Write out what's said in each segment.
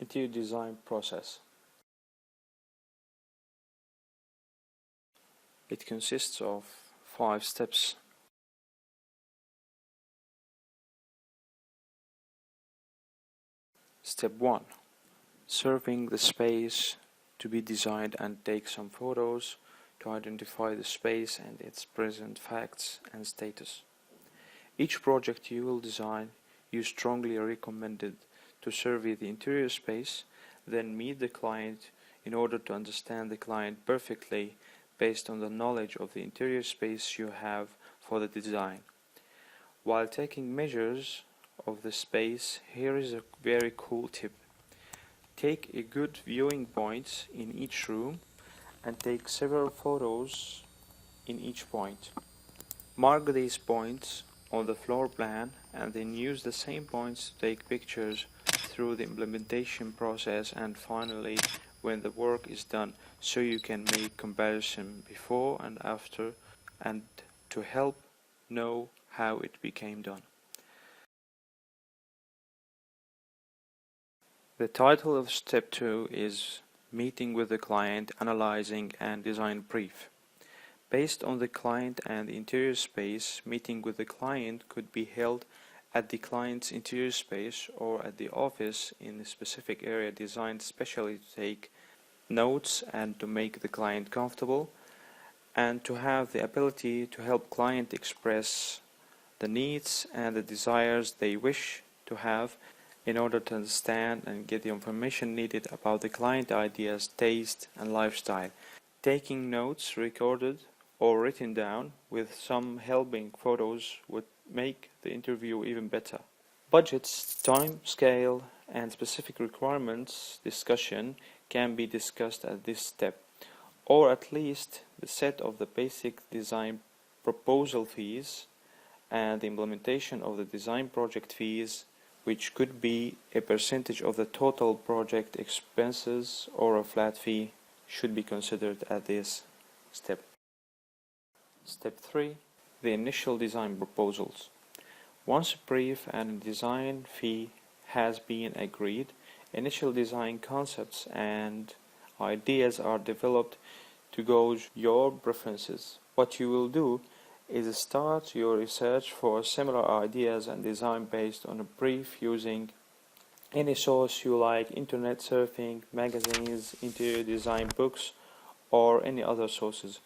Interior design process. It consists of 5 steps. Step 1. Surveying the space to be designed and take some photos to identify the space and its present facts and status. Each project you will design, you strongly recommended to survey the interior space, then meet the client in order to understand the client perfectly based on the knowledge of the interior space you have for the design. While taking measures of the space, here is a very cool tip. Take a good viewing point in each room and take several photos in each point. Mark these points on the floor plan and then use the same points to take pictures through the implementation process and finally when the work is done, so you can make comparison before and after and to help know how it became done. The title of step 2 is Meeting with the Client, Analyzing and Design Brief. Based on the client and the interior space, meeting with the client could be held at the client's interior space or at the office in a specific area designed specially to take notes and to make the client comfortable and to have the ability to help client express the needs and the desires they wish to have in order to understand and get the information needed about the client ideas, taste and lifestyle. Taking notes recorded or written down with some helping photos would make the interview even better. Budgets, time scale and specific requirements discussion can be discussed at this step, or at least the set of the basic design proposal fees and the implementation of the design project fees, which could be a percentage of the total project expenses or a flat fee, should be considered at this step. Step 3. The initial design proposals. Once a brief and a design fee has been agreed, initial design concepts and ideas are developed to gauge your preferences. What you will do is start your research for similar ideas and design based on a brief using any source you like, internet surfing, magazines, interior design books, or any other sources.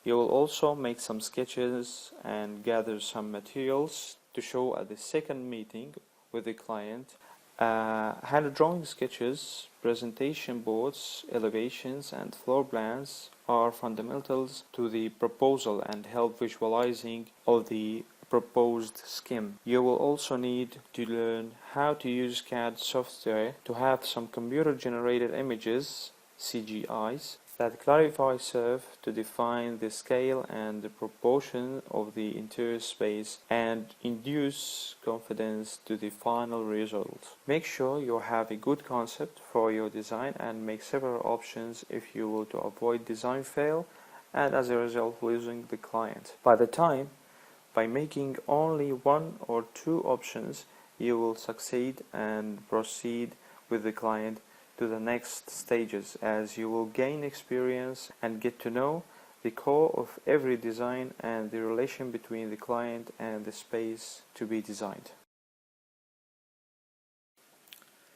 You will also make some sketches and gather some materials to show at the second meeting with the client. Hand drawing sketches, presentation boards, elevations and floor plans are fundamentals to the proposal and help visualizing of the proposed scheme. You will also need to learn how to use CAD software to have some computer generated images, CGIs, that clarify serve to define the scale and the proportion of the interior space and induce confidence to the final result. Make sure you have a good concept for your design and make several options if you will to avoid design fail and as a result losing the client. By making only 1 or 2 options, you will succeed and proceed with the client to the next stages, as you will gain experience and get to know the core of every design and the relation between the client and the space to be designed.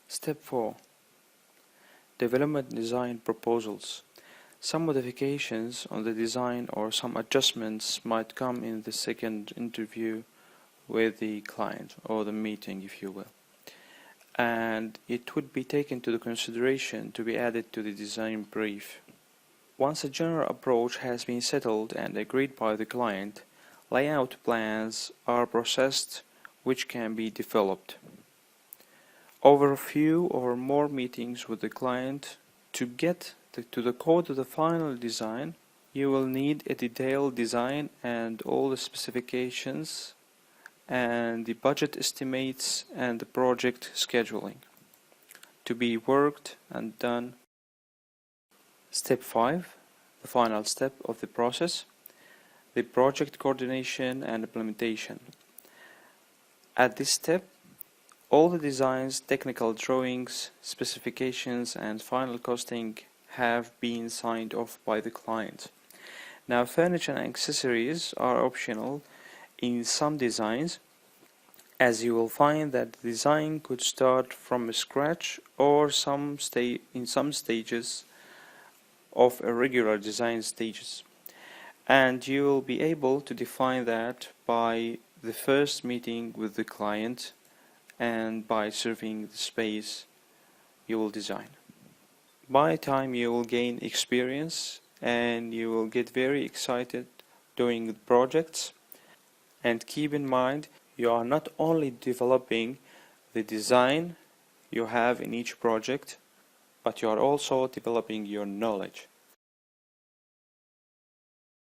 Step 4. Development design proposals. Some modifications on the design or some adjustments might come in the second interview with the client, or the meeting if you will, and it would be taken into consideration to be added to the design brief. Once a general approach has been settled and agreed by the client, layout plans are processed which can be developed. Over a few or more meetings with the client to get to the core of the final design, you will need a detailed design and all the specifications and the budget estimates and the project scheduling to be worked and done. Step 5, the final step of the process, the project coordination and implementation. At this step, All the designs, technical drawings, specifications, and final costing have been signed off by the client. Now, furniture and accessories are optional in some designs, as you will find that the design could start from scratch or in some stages of irregular design stages. And you will be able to define that by the first meeting with the client and by surveying the space you will design. By time you will gain experience and you will get very excited doing the projects. And keep in mind, you are not only developing the design you have in each project, but you are also developing your knowledge.